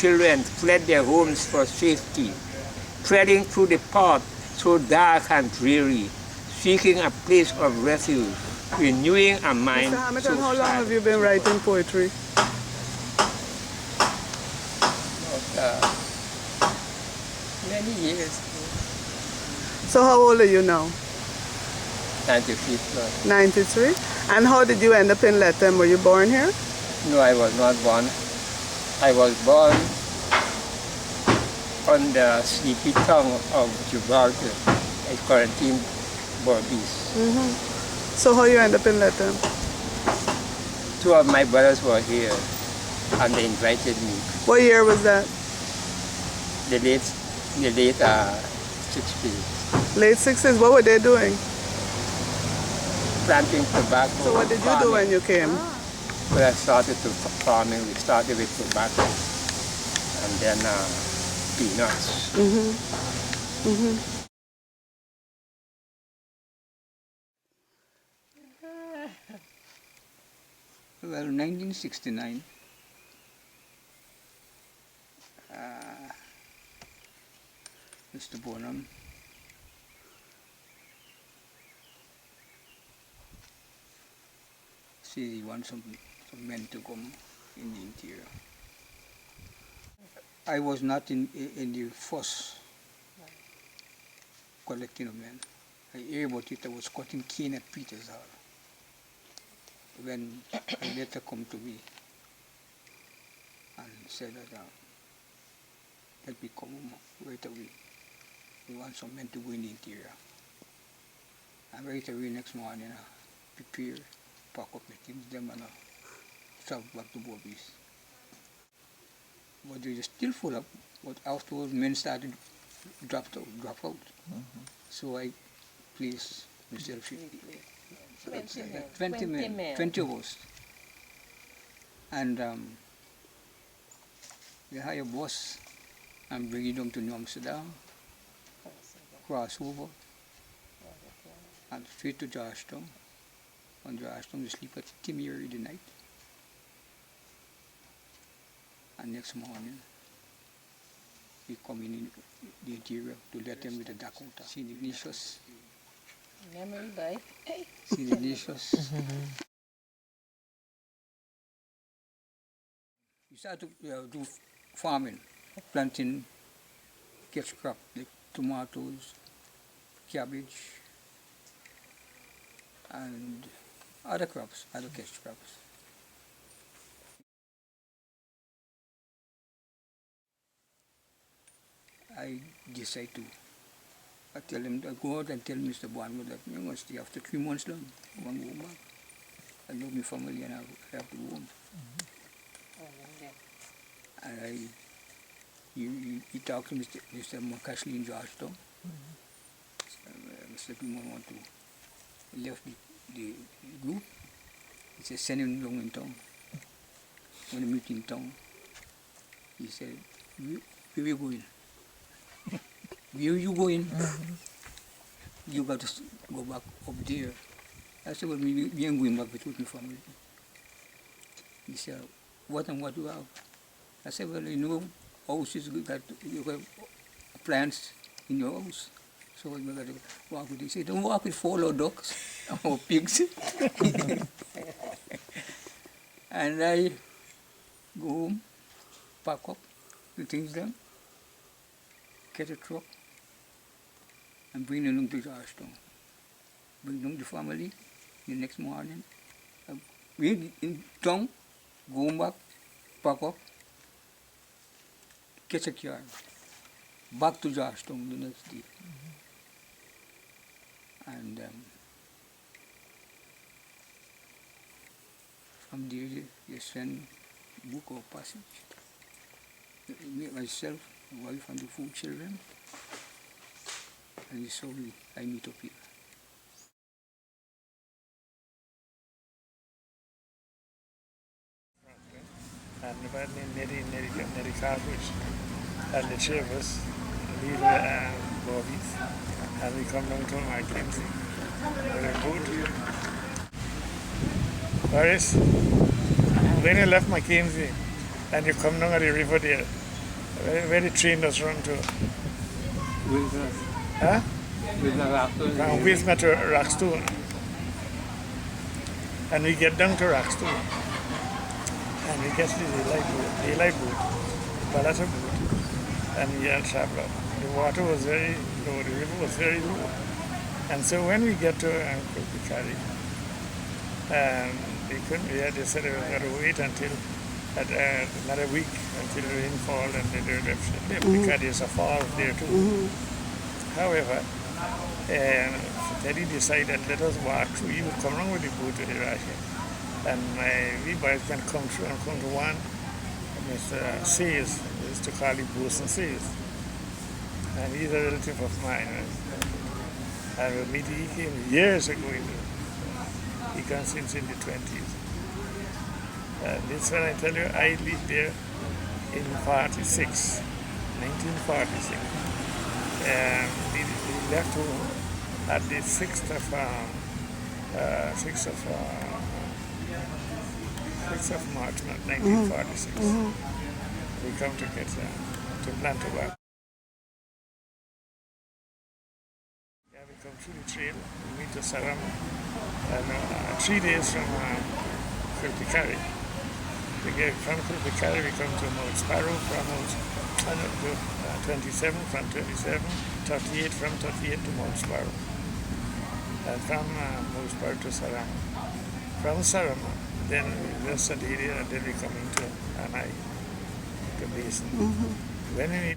children fled their homes for safety, treading through the path so dark and dreary, seeking a place of refuge, renewing a mind. Mr. Hamilton, how long have you been writing poetry? Many years. So how old are you now? 93. 93. And how did you end up in Lethem? Were you born here? No, I was not born. I was born on the sleepy tongue of Gibraltar, a quarantine Berbice. So how you end up in Lethem? Two of my brothers were here, and they invited me. What year was that? The late 60s. Late 60s. What were they doing? Planting tobacco. So what did you do when you came? Well, I started to farming. We started with tobacco, and then peanuts. Well, 1969, Mr. Bonham said he wants some men to come in the interior. I was not in the first collecting of men. I hear about it. I was cutting cane at Peter's Hall when a letter come to me and said that let me come home right away. We want some men to go in the interior. And right away next morning, prepare, pack up my things, them and travel back to Berbice. But they were still full up, but afterwards men started drop out. So I placed myself in 20 men, 20 of us. And they hire a bus and bring it down to New Amsterdam, cross over, and straight to Georgetown. On Georgetown, we sleep at Timir the night. And next morning, we come in the interior to let them with the Dakota. See the Ignatius. Memory by. See the Ignatius. We start to do farming, planting cash crop like tomatoes, cabbage, and other crops, other cash crops. I decide to. I tell him, I go out and tell Mr. Bonham that I'm going to stay after 3 months long. I want to go back. I love my family and I have to go home. And he talked to Mr. Macashley in Georgetown. Mr. Dumont want to left the group. He said, send him along in town. When we meet in town, he said, where are you going? Where are you going? You got to go back up there. I said, well, we ain't going back with my family. He said, what and what do you have? I said, well, you know, houses, you got plants in your house. So we got to walk with. He said, don't walk with 4 low ducks or pigs. And I go home, pack up the things then, get a truck, and bring them to Georgetown. Bring them to the family the next morning. We in town, go back, pack up, catch a car, back to Georgetown the next day. And from there, they send book or passage. Me, myself, my wife, and the 4 children. And so I meet up here. And about Neri Cartridge and the Chivers, leave Berbice, and we come down to Mackenzie. Very good. Berbice, when you left Mackenzie and you come down at the river there, where the train does run to. With Huh? the raptor. From Wisma to Rockstone. And we get down to Rockstone. And we get to the daylight boat, Balata boat, and we are traveling. The water was very low, the river was very low. And so when we get to Bacchus, they said they were going to wait until another week until the rainfall and the Bacchus is a fall there too. However, Teddy decided let us walk through. He would come along with the boat to the Russia. And we boys can come through and come to one, Mr. Sayers, we used to call him Bosun Sayers. And he's a relative of mine. And we meet, he came years ago. He comes since in the 20s. And this when I tell you, I lived there in 1946. And we left home at the 6th of March 1946. We come to get to plant a work. Yeah, we come through the trail, we meet the Saram, and 3 days from Kulpikari. We get from Kulpikari, we come to Mount Sparrow, from Mount 27, from 27, 38, from 38 to Mount Sparrow. And from Mount Sparrow to Saram. From Saram, then we rest at area and then we come into Anai, the basin. When we